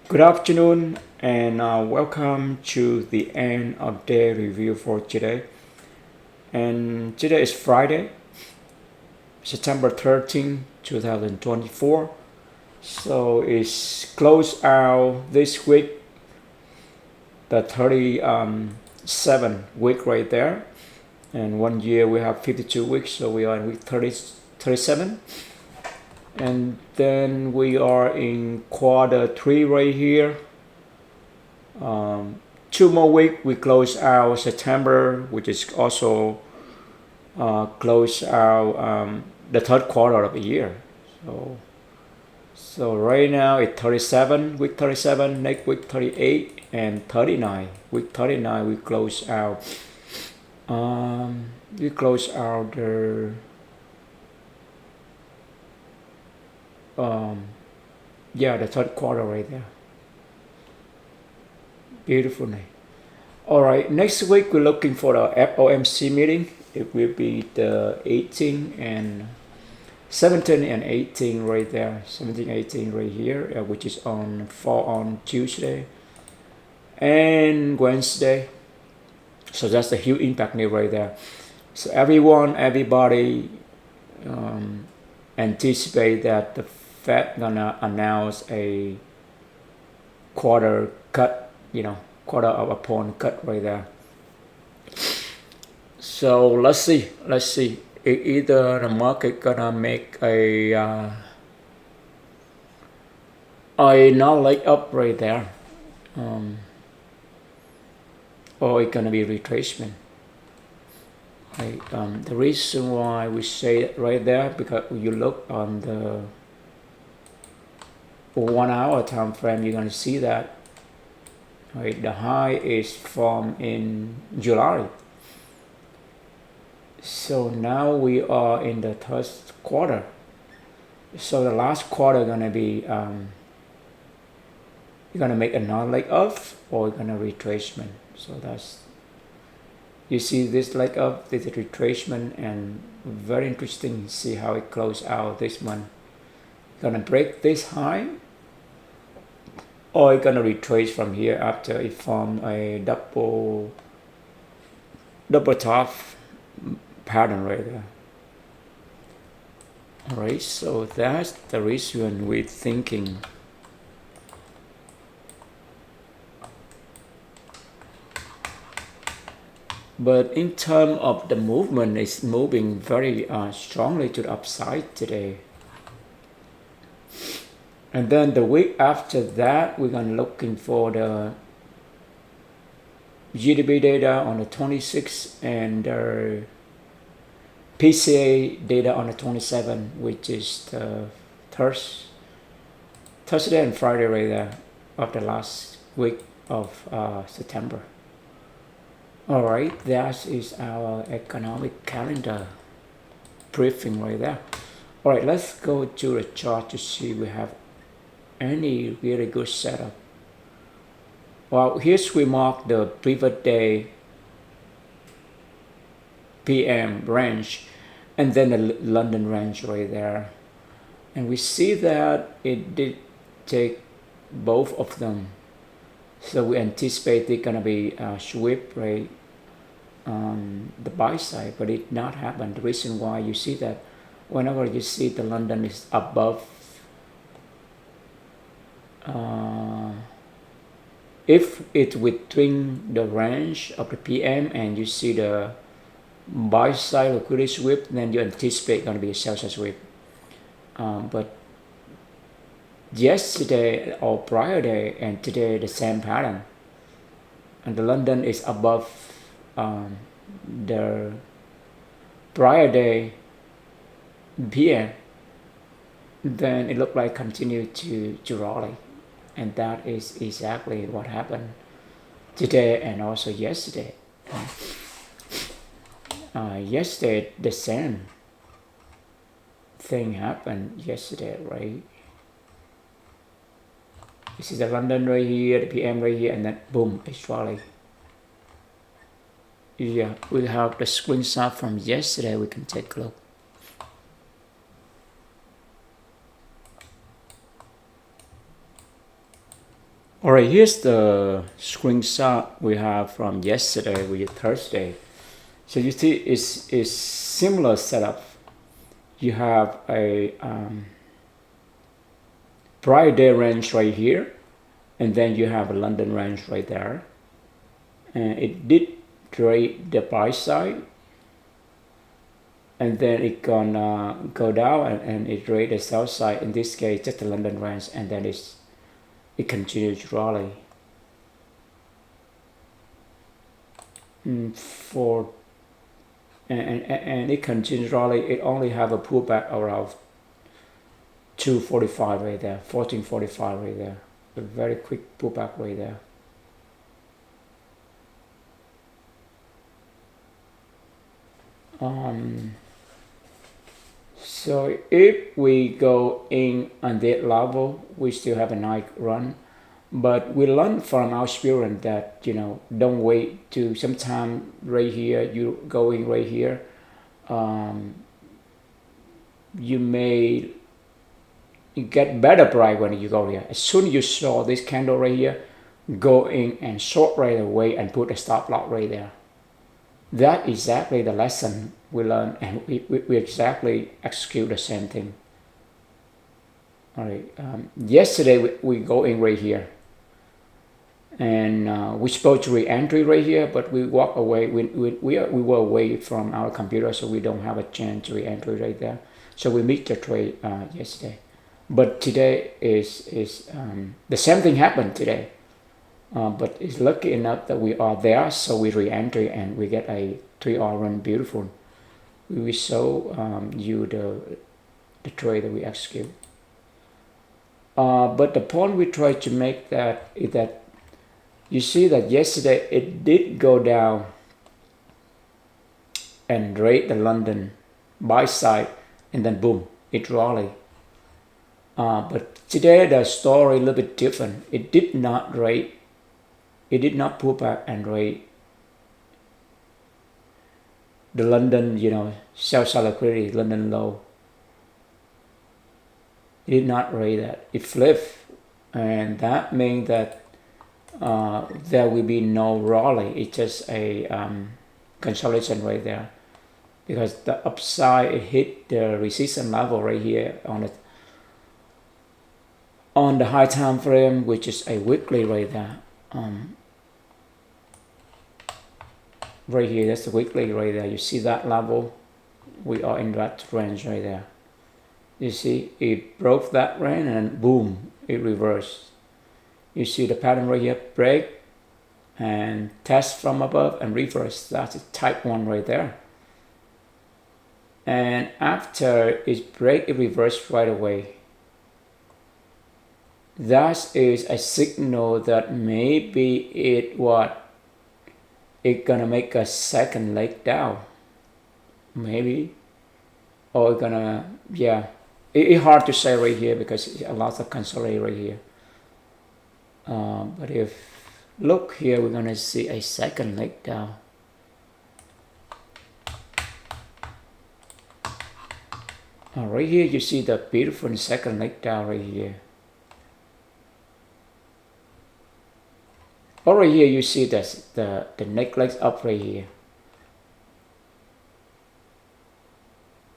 Good afternoon and welcome to the end of day review for today. And today is Friday, September 13, 2024. So it's close out this week, the 37 week right there. And 1 year we have 52 weeks, so we are in week 37. And then we are in quarter 3 right here. 2 more weeks we close out September, which is also close out the third quarter of the year. So right now it's 37, week 37, next week 38 and 39. Week 39 we close out. We close out the the third quarter right there. Beautiful name. All right, next week we're looking for the FOMC meeting. It will be the 18 and 17 and 18 right there. 17, 18 right here, which is fall on Tuesday and Wednesday. So that's the huge impact news right there. So everybody anticipate that the Fed gonna announce a quarter cut, quarter of a point cut right there. So let's see. Either the market gonna make a not leg up right there, or it's gonna be retracement. Right. The reason why we say it right there because you look on the 1 hour time frame, you're gonna see that. Right, the high is formed in July. So now we are in the third quarter. So the last quarter gonna be you're gonna make a non-leg up or you're gonna retracement. So that's, you see this leg up, this is retracement, and very interesting to see how it close out this month. Gonna break this high or it's gonna retrace from here after it formed a double top pattern right there. All right, so that's the reason we're thinking. But in terms of the movement, it's moving very strongly to the upside today. And then the week after that, we're gonna looking for the GDP data on the 26th and the PCA data on the 27th, which is the Thursday and Friday right there of the last week of September. All right, that is our economic calendar briefing right there. All right, let's go to the chart to see we have any really good setup. Well, here's we mark the pivot day PM range and then the London range right there. And we see that it did take both of them. So we anticipate it's gonna be a sweep right on the buy side, but it not happen. The reason why you see that whenever you see the London is above, if it's within the range of the PM and you see the buy side liquidity sweep, then you anticipate going to be a sell side sweep. But yesterday or prior day and today the same pattern, and the London is above the prior day PM, then it looked like continue to rally, and that is exactly what happened today and also yesterday. Yesterday the same thing happened yesterday, right? This is the London right here, the PM right here, and then boom, it's rally. Yeah, we have the screenshot from yesterday. We can take a look. All right, here's the screenshot we have from yesterday, which is Thursday. So you see, it's similar setup. You have a Friday range right here, and then you have a London range right there. And it did trade the buy side, and then it gonna go down and it trade the sell side. In this case, just the London range, and then it continues to rally. And it continues rally. It only have a pullback around 245 right there, 1445 right there. A very quick pullback right there. So if we go in on that level, we still have a nice run. But we learn from our experience that, don't wait to sometime right here, you go in right here. You may get better price when you go here. As soon as you saw this candle right here, go in and short right away and put a stop loss right there. That exactly the lesson we learned, and we exactly execute the same thing. All right. Yesterday we go in right here, and we supposed to re-entry right here, but we walk away. We were away from our computer, so we don't have a chance to re-entry right there. So we missed the trade yesterday. But today is the same thing happened today. But it's lucky enough that we are there, so we re-entry and we get a 3-hour run. Beautiful. We will show you the trade that we execute. But the point we try to make that is that you see that yesterday it did go down and rate the London buy side, and then boom, it rallied. But today the story a little bit different. It did not rate. It did not pull back and rate the London, sell-side liquidity, London low. It did not rate that. It flipped, and that means that there will be no rally. It's just a consolidation right there, because the upside it hit the resistance level right here on the high time frame, which is a weekly right there. Right here, that's the weekly right there. You see that level? We are in that range right there. You see, it broke that range and boom, it reversed. You see the pattern right here, break and test from above and reverse. That's a type 1 right there. And after it break, it reversed right away. That is a signal that maybe it gonna make a second leg down, maybe, or it gonna, it's hard to say right here because it's a lot of consolidation right here. But if look here, we're gonna see a second leg down. Right here you see the beautiful second leg down right here. Over here you see the neck legs up right here.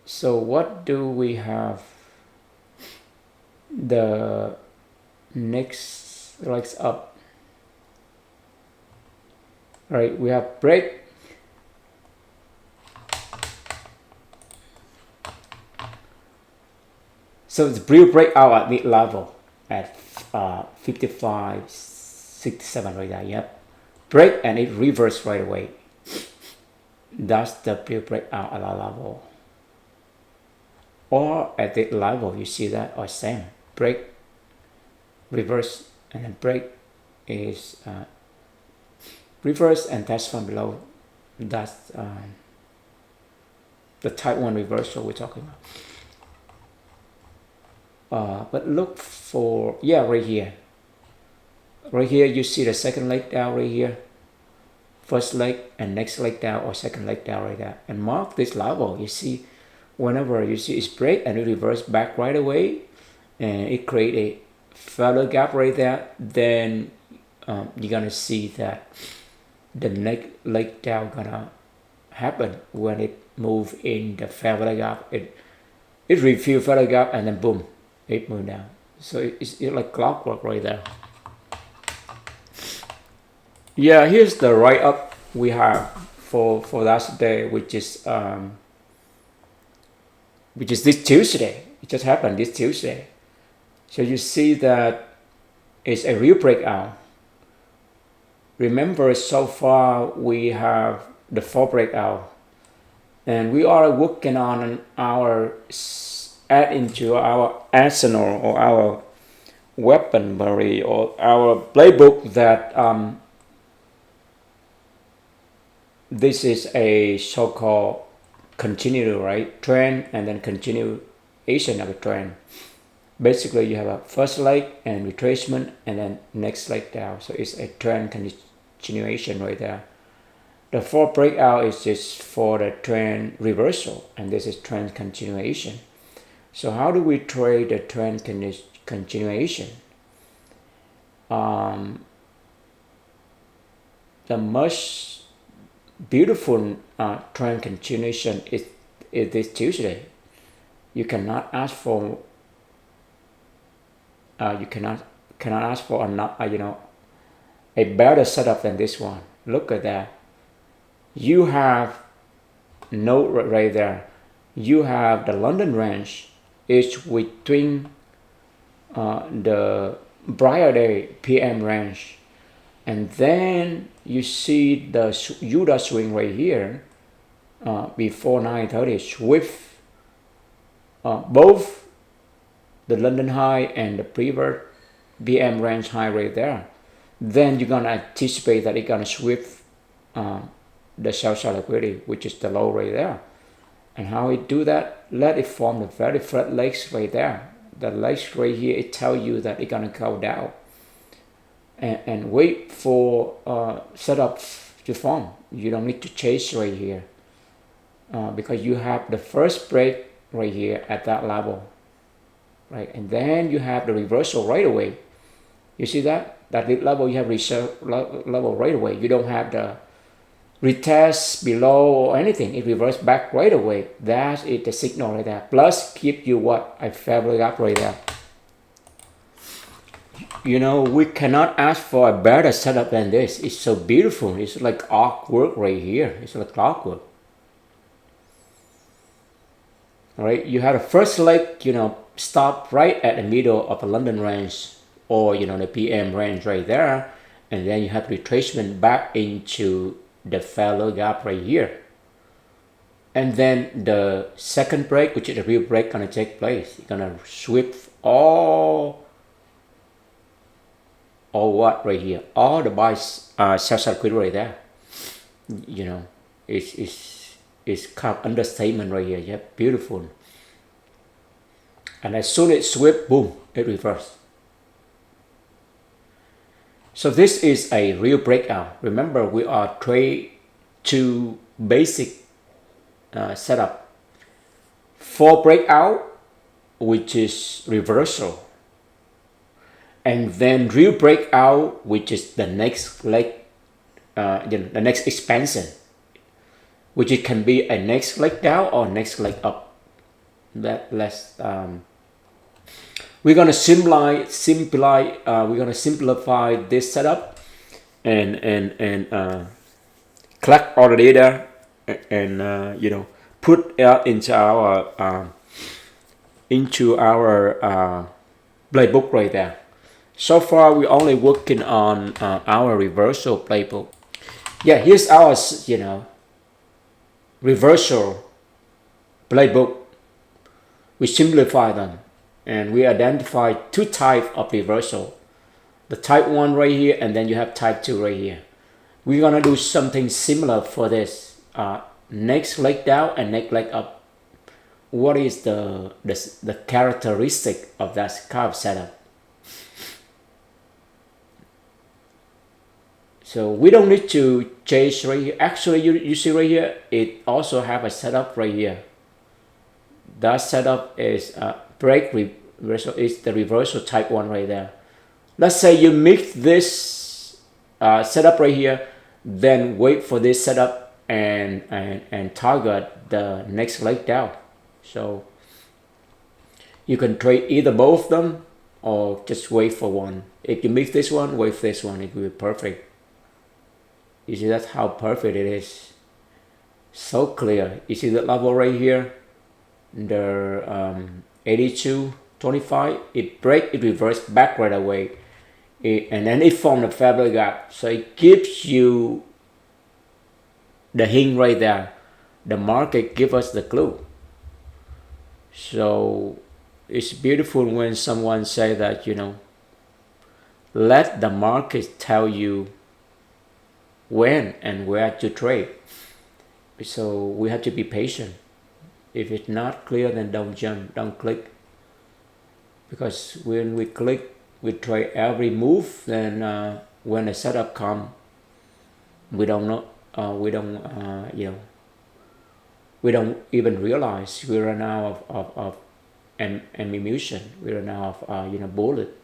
So what do we have? The next legs up. Right, we have break. So the real breakout at mid level at 55.67 right there. Yep, break and it reversed right away. That's the real breakout at that level. Or at that level, you see that, or same break, reverse, and then break is reverse and test from below. That's the type 1 reversal we're talking about. But look for, right here. Right here you see the second leg down right here. First leg and next leg down, or second leg down right there. And mark this level. You see, whenever you see it's break and it reverse back right away, and it create a further gap right there, then you're gonna see that the next leg down gonna happen when it move in the fair value gap. It refill fair value gap and then boom, it move down. So it's like clockwork right there. Yeah, here's the write up we have for last day, which is this Tuesday. It just happened this Tuesday. So you see that it's a real breakout. Remember, so far we have the 4 breakout, and we are working on our add into our arsenal or our weaponry or our playbook that this is a so-called continual, right, trend, and then continuation of a trend. Basically, you have a first leg and retracement, and then next leg down. So it's a trend continuation right there. The 4 breakout is just for the trend reversal, and this is trend continuation. So how do we trade the trend continuation? The most beautiful trend continuation is this Tuesday. You cannot ask for you cannot ask for a better setup than this one. Look at that. You have note right there. You have the London range is between the Friday PM range, and then you see the Utah swing right here before 9:30 sweep both the London high and the previous PM range high right there. Then you're gonna anticipate that it's gonna sweep the sell side liquidity, which is the low right there. And how it do that? Let it form the very flat legs right there. The legs right here, it tell you that it's gonna go down. And wait for setup to form. You don't need to chase right here because you have the first break right here at that level, right? And then you have the reversal right away. You see that level, you have reserve level right away. You don't have the retest below or anything. It reverses back right away. That is the signal right there. Plus keep you what? A fair value gap right there. We cannot ask for a better setup than this. It's so beautiful. It's like artwork right here. It's like clockwork. All right, you have the first leg, stop right at the middle of the London range or the PM range right there, and then you have retracement back into the fair value gap right here. And then the second break, which is the real break, gonna take place. You're gonna sweep all what right here, all the buy sell side liquidity right there. It's kind of understatement right here. Yeah, beautiful. And as soon as it sweep, boom, it reverses. So this is a real breakout. Remember, we are trade to basic setup. 4 breakout, which is reversal. And then real breakout, which is the next leg, the next expansion, which it can be a next leg down or next leg up. We're gonna simplify this setup and collect all the data and put it into our playbook right there. So far, we're only working on our reversal playbook. Yeah, here's our reversal playbook. We simplify them. And we identify 2 types of reversal. The type 1 right here, and then you have type 2 right here. We're gonna do something similar for this. Next leg down and next leg up. What is the characteristic of that kind of setup? So we don't need to chase right here. Actually, you see right here, it also have a setup right here. That setup is break reversal, is the reversal type 1 right there. Let's say you mix this setup right here, then wait for this setup and target the next leg down. So you can trade either both of them or just wait for one. If you miss this one, wait for this one. It will be perfect. You see, that's how perfect it is. So clear. You see the level right here, the 82.25. It break, it reverse back right away, and then it formed a fabulous gap. So it gives you the hint right there. The market give us the clue. So it's beautiful when someone say that, let the market tell you when and where to trade. So we have to be patient. If it's not clear, then don't jump, don't click. Because when we click, we trade every move. Then when the setup come, we don't know. We don't even realize we run out of ammunition. We run out of bullet.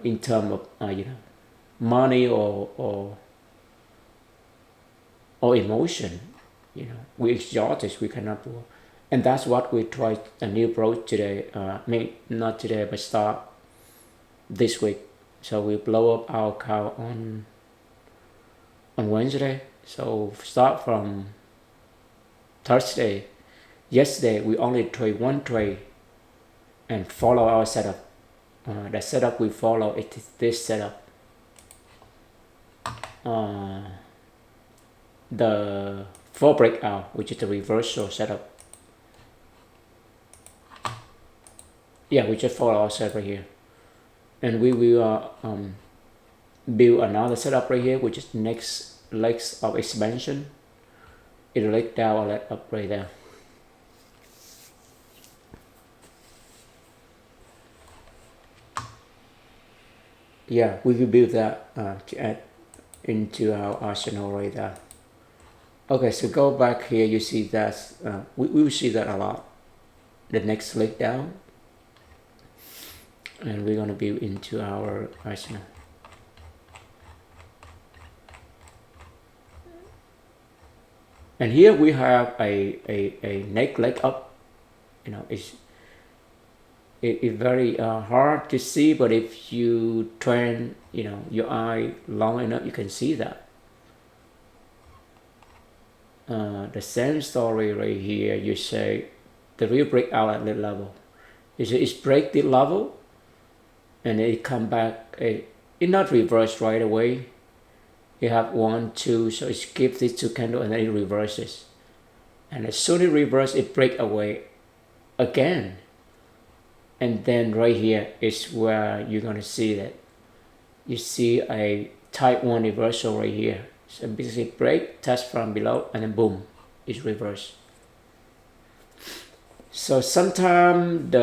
In terms of money or emotion, we exhausted, we cannot do. And that's what we tried a new approach today. Not today, but start this week. So we blow up our account on Wednesday. So start from Thursday. Yesterday we only trade one trade and follow our setup. The setup we follow it is this setup. The 4 breakout, which is the reversal setup. Yeah, we just follow our setup right here, and we will build another setup right here, which is next legs of expansion. It'll leg down or leg up right there. Yeah, we will build that to add into our arsenal right there. Okay, so go back here. You see that we will see that a lot. The next leg down, and we're gonna build into our arsenal. And here we have a neck leg up. It's very hard to see, but if you train your eye long enough, you can see that. The same story right here. You say the real breakout at that level. It's break the level, and it come back. It not reverse right away. You have 1, 2, so it skips these 2 candles and then it reverses. And as soon as it reverses, it break away again. And then right here is where you're gonna see that. You see a type 1 reversal right here. So basically break, test from below, and then boom, it's reversed. So sometimes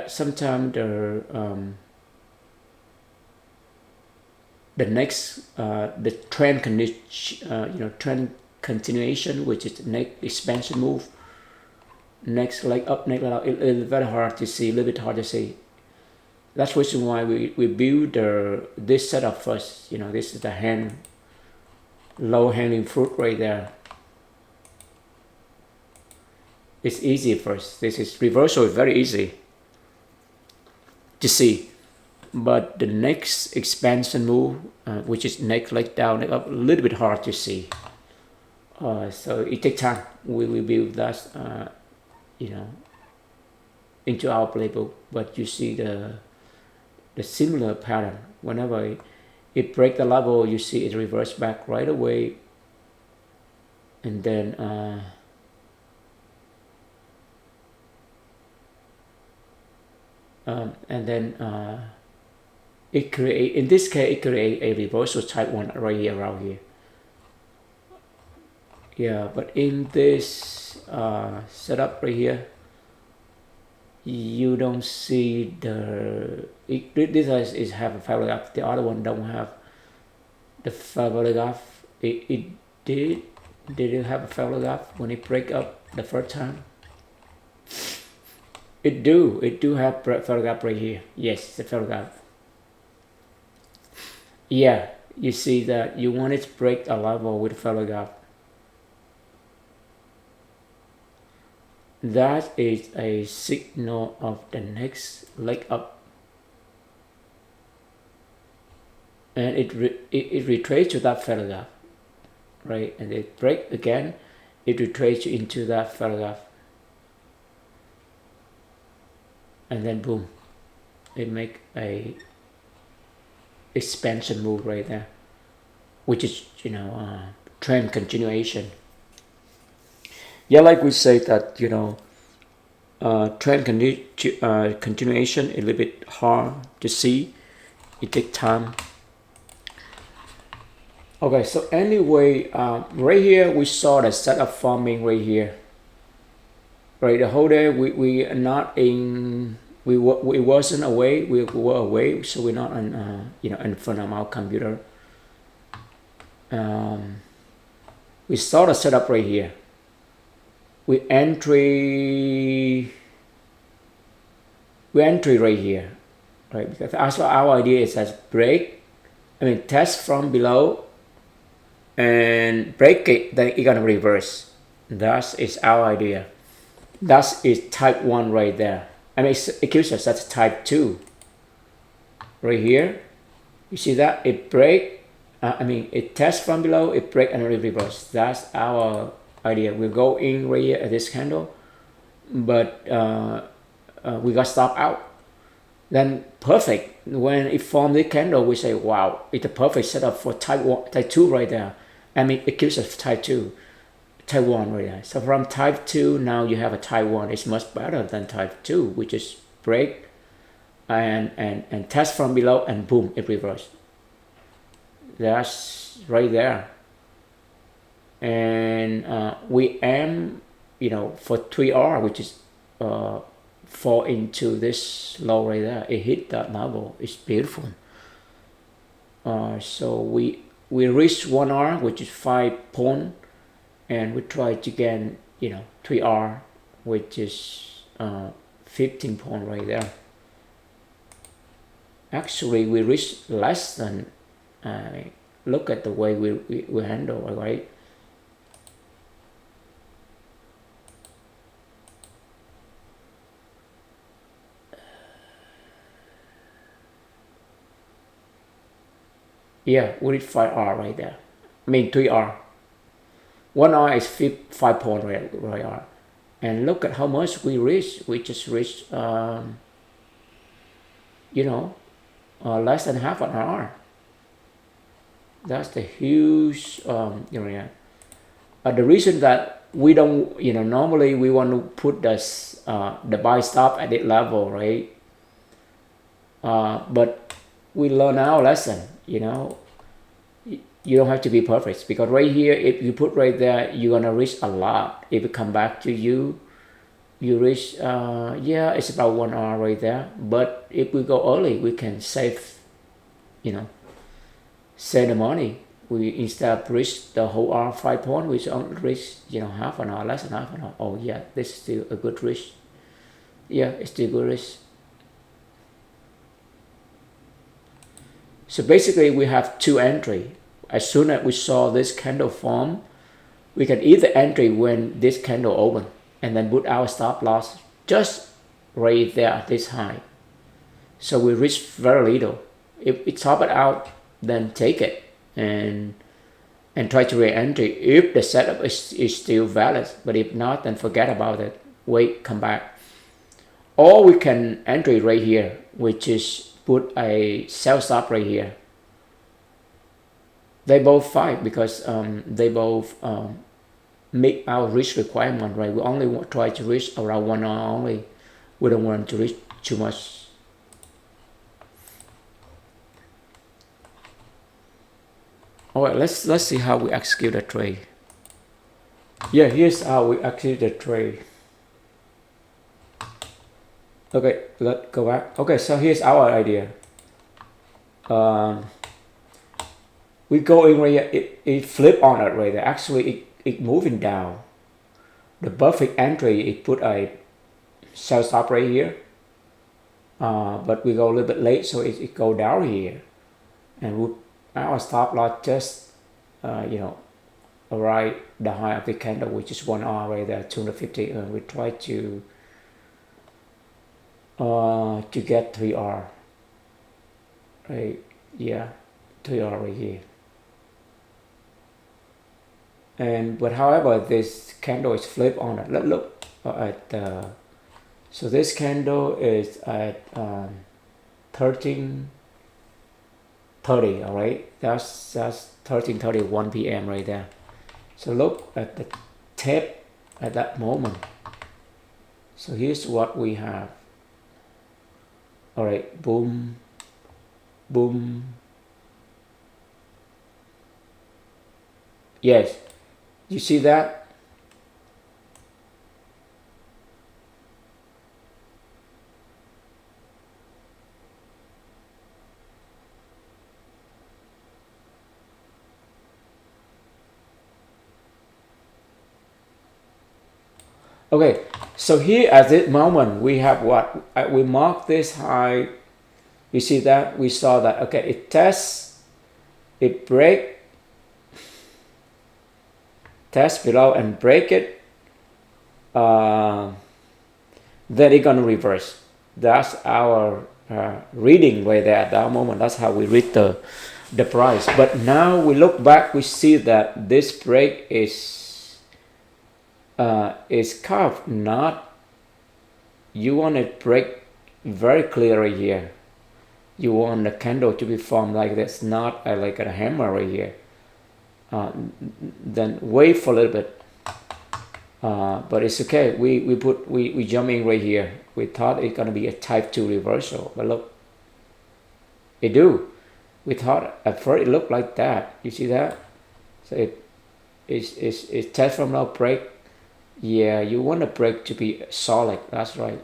sometimes the next the trend trend continuation, which is the next expansion move, next leg up, next leg out, it's very hard to see, a little bit hard to see. That's the reason why we build this setup first. This is the low hanging fruit right there. It's easy first. This is reversal, is very easy to see, but the next expansion move, which is next leg down, leg up, a little bit hard to see. So it takes time. We will build that into our playbook, but you see the similar pattern. Whenever it break the level, you see it reverse back right away, and then it create, in this case, it create a reversal type 1 right here, around here. Yeah, but in this setup right here, you don't see this is have a fabulous gap. The other one don't have the fabulous gap. It did have a fabulous gap when it break up the first time. It do have fellow gap right here. Yes, the fellow gap. Yeah, you see that you want it to break a level with fellow gap. That is a signal of the next leg up, and it retraces to that fellow gap, right? And it break again, it retraces into that fellow gap, and then boom, it make a expansion move right there, which is trend continuation. Yeah, like we say that trend continuation is a little bit hard to see. It takes time. Okay, so anyway, right here we saw the setup forming right here. Right, the whole day we are not in. We wasn't away. We were away, so we're not on in front of our computer. We saw the setup right here. We entry right here, right? Because also our idea is that test from below and break it, then it's gonna reverse. That is our idea. That is type 1 right there. Excuse us, that's type 2 right here. You see that it break, it tests from below, it break and reverse. That's our idea. We'll go in right here at this candle, but we got stop out. Then perfect. When it formed the candle, we say, wow, it's a perfect setup for type 2 right there. It gives us type 2, type 1 right there. So from type 2, now you have a type 1. It's much better than type 2, which is break and test from below and boom, it reversed. That's right there. And we aim, for 3R, which is fall into this low right there. It hit that level. It's beautiful. So we reached 1R, which is 5 point, and we try to get 3R, which is 15 point right there. Actually, we reached less than. Look at the way we handle, right? Yeah, we reach 5R right there. 3R. 1R is 5 point right R. And look at how much we reached. We just reached, less than half an hour. That's the huge, The reason that we don't, normally we want to put the buy stop at that level, right? But we learn our lesson, you don't have to be perfect, because right here, if you put right there, you're gonna reach a lot. If it come back to you reach, it's about 1 hour right there. But if we go early, we can save the money. We instead of reach the whole hour 5 point, we only reach half an hour, less than half an hour. Oh yeah, this is still a good reach. Yeah, it's still good reach. So basically, we have 2 entry. As soon as we saw this candle form, we can either entry when this candle open and then put our stop loss just right there at this high. So we reach very little. If we top it out, then take it and try to re-entry if the setup is still valid. But if not, then forget about it. Wait, come back. Or we can entry right here, which is put a sell stop right here. They both fight because they both meet our risk requirement, right? We only try to reach around 1 hour only. We don't want to reach too much. All right, let's see how we execute the trade. Yeah, here's how we execute the trade. Okay, let's go back. Okay, so here's our idea. We go in right here, it flip on it right there. Actually, it moving down. The perfect entry, it put a sell stop right here, but we go a little bit late, so it go down here, and our stop loss just right the high of the candle, which is 1 hour right there, 250, and we try to get 3R, right? Yeah, 3R right here. But however, this candle is flip on it. Let's look at so this candle is at 13:30. All right, that's 13:30, 1 p.m. right there. So look at the tip at that moment. So here's what we have. All right, boom, boom. Yes, you see that? Okay, so here at this moment we have what? We mark this high. You see that? We saw that. Okay, it tests, it break, test below and break it. Then it's gonna reverse. That's our reading right there at that moment. That's how we read the price. But now we look back, we see that this break is curved. Not, you want it break very clearly here. You want the candle to be formed like this, not like a hammer right here. Then wait for a little bit. But it's okay. We jump in right here. We thought it's gonna be a type 2 reversal, but look, it do. We thought at first it looked like that. You see that? So it's test from now break. Yeah, you want the break to be solid. That's right.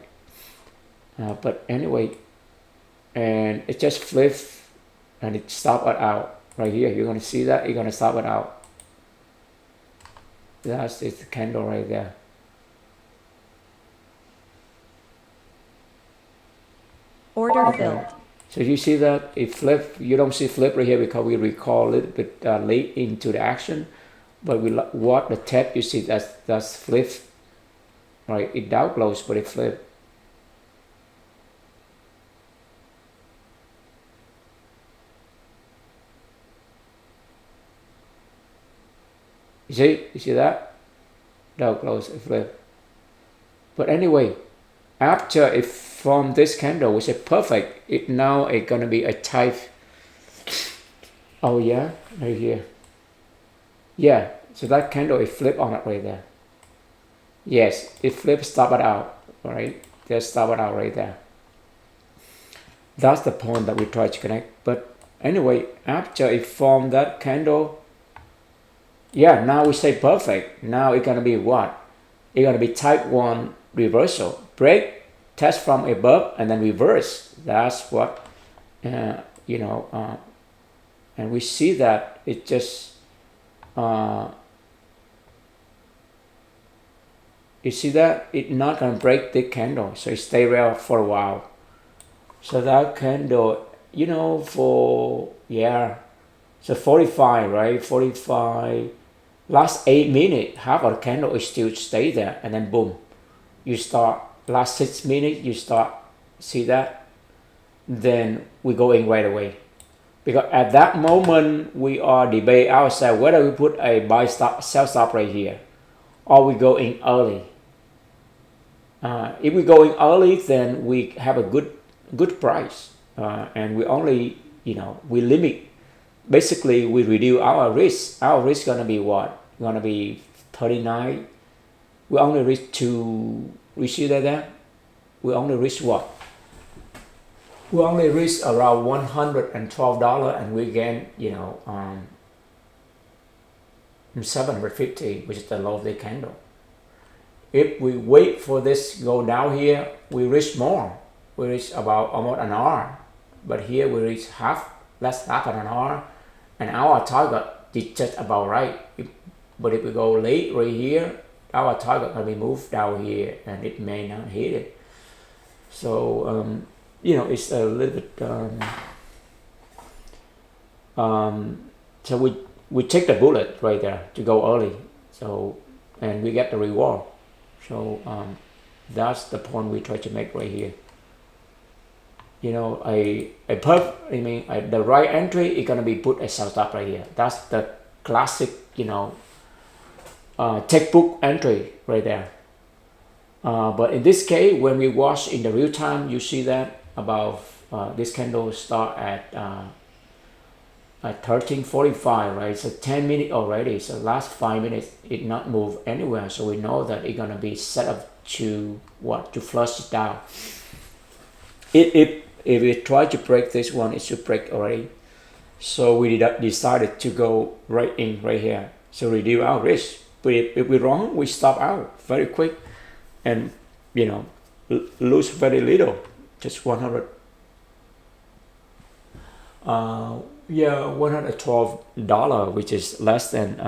But anyway, and it just flips and it stop it out right here. You're gonna see that. You're gonna stop it out. That's the candle right there. Order filled. So you see that it flip. You don't see flip right here because we recall a little bit late into the action. But we what the tap, you see that's flip, right? It down close, but it flip. You see that? Down close, it flip. But anyway, after it formed this candle, which is perfect, it now it's gonna be a type. Oh yeah, right here. Yeah, so that candle it flip on it right there. Yes, it flips, stop it out, right? Just stop it out right there. That's the point that we try to connect. But anyway, after it formed that candle, yeah, now we say perfect. Now it's gonna be what? It's gonna be type 1 reversal. Break, test from above, and then reverse. That's what, and we see that it just, you see that it's not gonna break the candle, so it stay real for a while. So that candle, for, yeah, so 45, right? 45, last 8 minutes, half of the candle is still stay there, and then boom, you start, last 6 minutes, you start, see that? Then we go in right away. Because at that moment, we are debate ourselves whether we put a buy stop, sell stop right here, or we go in early. If we go in early, then we have a good price, and we only, we limit. Basically, we reduce our risk. Our risk gonna be what? Gonna be 39. We only reach to. We see that there. We only reach what? We only reach around $112, and we gain, $750, which is the low of the candle. If we wait for this go down here, we reach more. We reach about almost an hour, but here we reach less half an hour, and our target is just about right. But if we go late right here, our target can be moved down here, and it may not hit it. So you know, it's a little bit so we take the bullet right there to go early, so and we get the reward. So that's the point we try to make right here. You know, the right entry is gonna be put a sell stop right here. That's the classic, you know, textbook entry right there. But in this case, when we watch in the real time, you see that about this candle start at 13:45, right? So 10 minutes already. So last 5 minutes it not move anywhere. So we know that it's gonna be set up to what? To flush it down. If we try to break this one, it should break already. So we decided to go right in right here. So reduce our risk. But if we're wrong, we stop out very quick, and you know, lose very little, just 100. $112, which is less than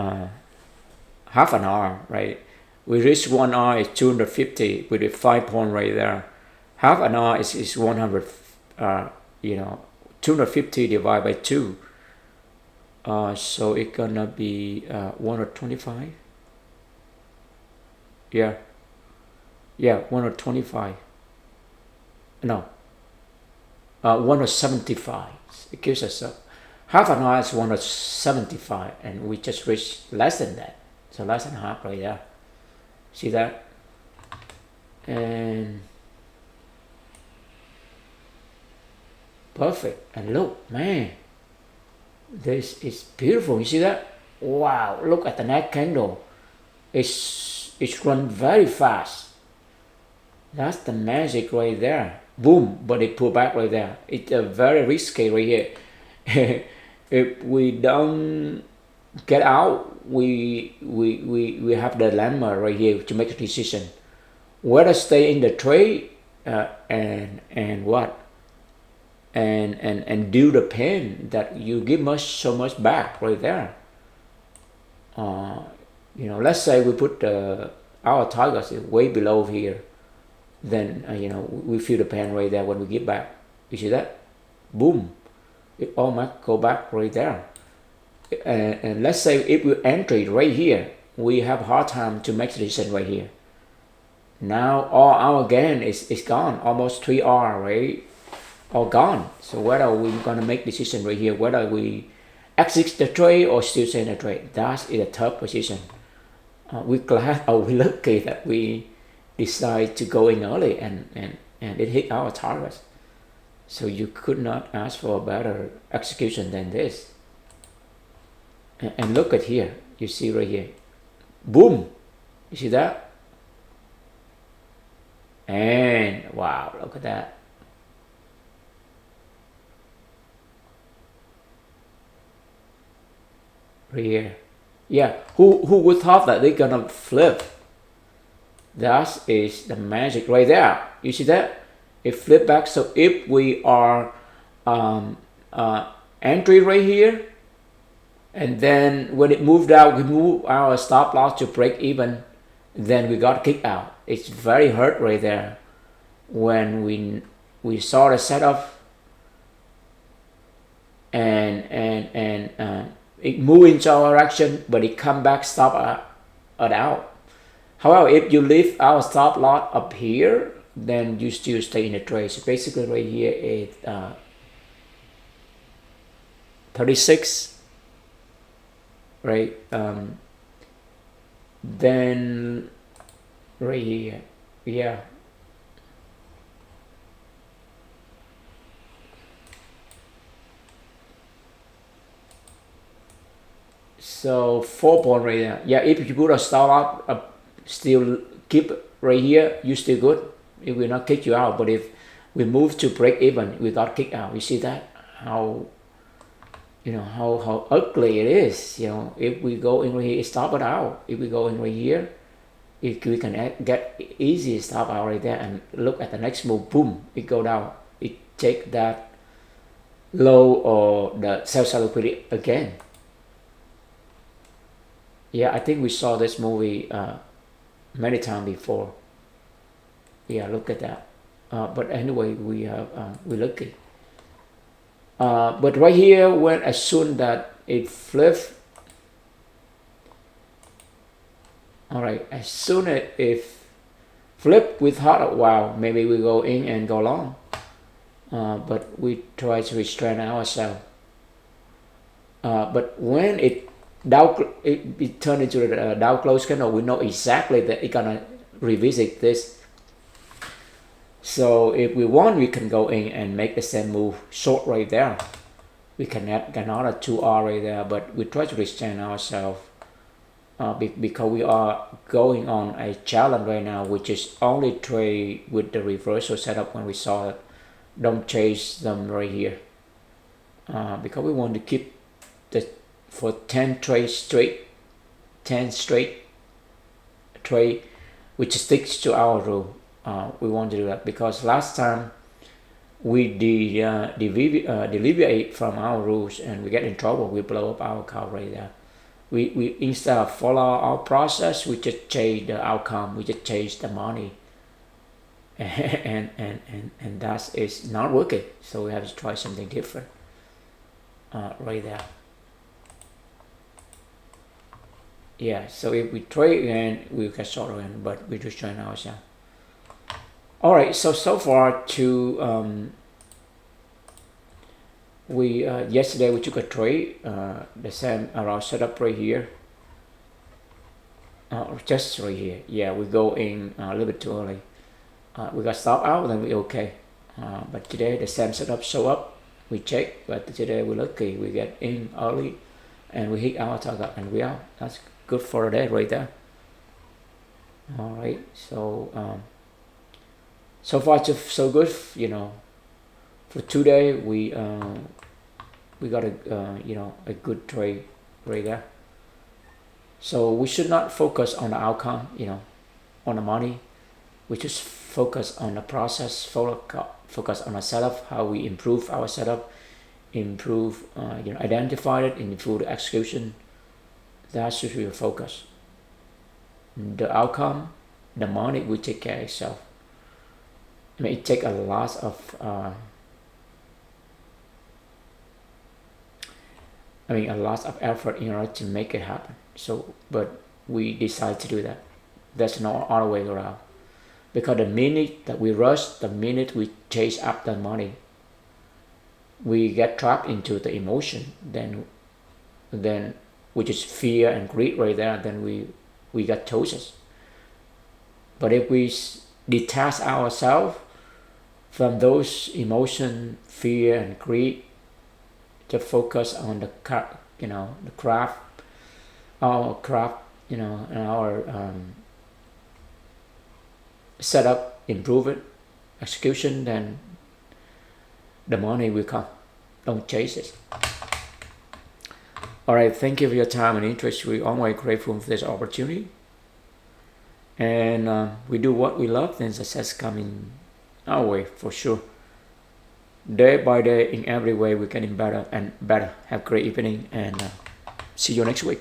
half an hour, right? We reach 1 hour is 250 with a 5 point right there. Half an hour is 100. You know, 250 divided by 2. So it's gonna be 125. Yeah, 125. No, 175. It gives us half an hour is 175, and we just reached less than that. So less than half right there. See that? And perfect. And look, man, this is beautiful. You see that? Wow, look at the neck candle. It's run very fast. That's the magic right there. Boom, but it pulled back right there. It's very risky right here. If we don't get out, we have the dilemma right here to make a decision whether stay in the trade and what and do the pain that you give so much back right there. You know, let's say we put our targets way below here, then you know, we feel the pain right there when we get back. You see that? Boom, it all might go back right there. And let's say if we enter right here, we have a hard time to make the decision right here. Now all our gain is gone, almost 3 hours, right? All gone. So whether we're gonna make decision right here, whether we exit the trade or still stay in the trade, that is a tough position. We're glad or we're lucky that we decide to go in early and it hit our targets. So you could not ask for a better execution than this. And look at here, you see right here, boom, you see that? And wow, look at that. Right here. Yeah, who would thought that they're gonna flip? That is the magic right there. You see that? It flip back. So if we are entry right here, and then when it moved out, we move our stop loss to break even, then we got kicked out. It's very hurt right there when we saw the setup and it moved into our direction, but it come back, stop it out. However, if you leave our stop loss up here, then you still stay in the trade. So basically right here is 36, right? Then right here, yeah. So 4 point right there. Yeah, if you put a stop loss still keep right here, you still good. It will not kick you out. But if we move to break even, we got kicked out. You see that? How, you know, how ugly it is. You know, if we go in right here, stop it out. If we go in right here, we can get easy stop out right there, and look at the next move. Boom, it go down. It take that low or the sell liquidity again. Yeah, I think we saw this movie many times before. Yeah, look at that. But anyway, we lucky. But right here, when as soon that it flips, all right, as soon as it flip, we thought, wow, maybe we go in and go long. But we try to restrain ourselves. But when it turned into the down close candle, we know exactly that it's gonna revisit this. So if we want, we can go in and make the same move short right there. We can add another 2R right there, but we try to restrain ourselves because we are going on a challenge right now, which is only trade with the reversal setup. When we saw it, don't chase them right here because we want to keep the for 10 trades straight, 10 straight trade, which sticks to our rule. We want to do that because last time we deviate from our rules and we get in trouble. We blow up our account right there. We instead of follow our process, we just chase the outcome. We just chase the money, and that is not working. So we have to try something different. Right there. Yeah. So if we trade again, we get short again, but we just train ourselves. All right. So far to we yesterday we took a trade, the same around setup right here, just right here. Yeah, we go in a little bit too early. We got stop out, then we okay. But today the same setup show up. We check, but today we're lucky. We get in early, and we hit our target, and we out. That's good for a day right there. All right. So so far so good. You know, for today we got a good trade right there. So we should not focus on the outcome, on the money. We just focus on the process, focus on the setup, how we improve our setup, identify it, improve the execution. That should be your focus. The outcome, the money will take care of itself. I mean, it takes a lot of effort in order to make it happen. So, but we decide to do that. There's no other way around. Because the minute that we rush, the minute we chase after money, we get trapped into the emotion. Then, which is fear and greed right there. Then we get toast. But if we detach ourselves from those emotion, fear and greed, to focus on the craft, and our setup, improve it, execution, then the money will come. Don't chase it. All right, thank you for your time and interest. We're always grateful for this opportunity, and we do what we love, then success coming our way for sure. Day by day, in every way, we're getting better and better. Have a great evening, and see you next week.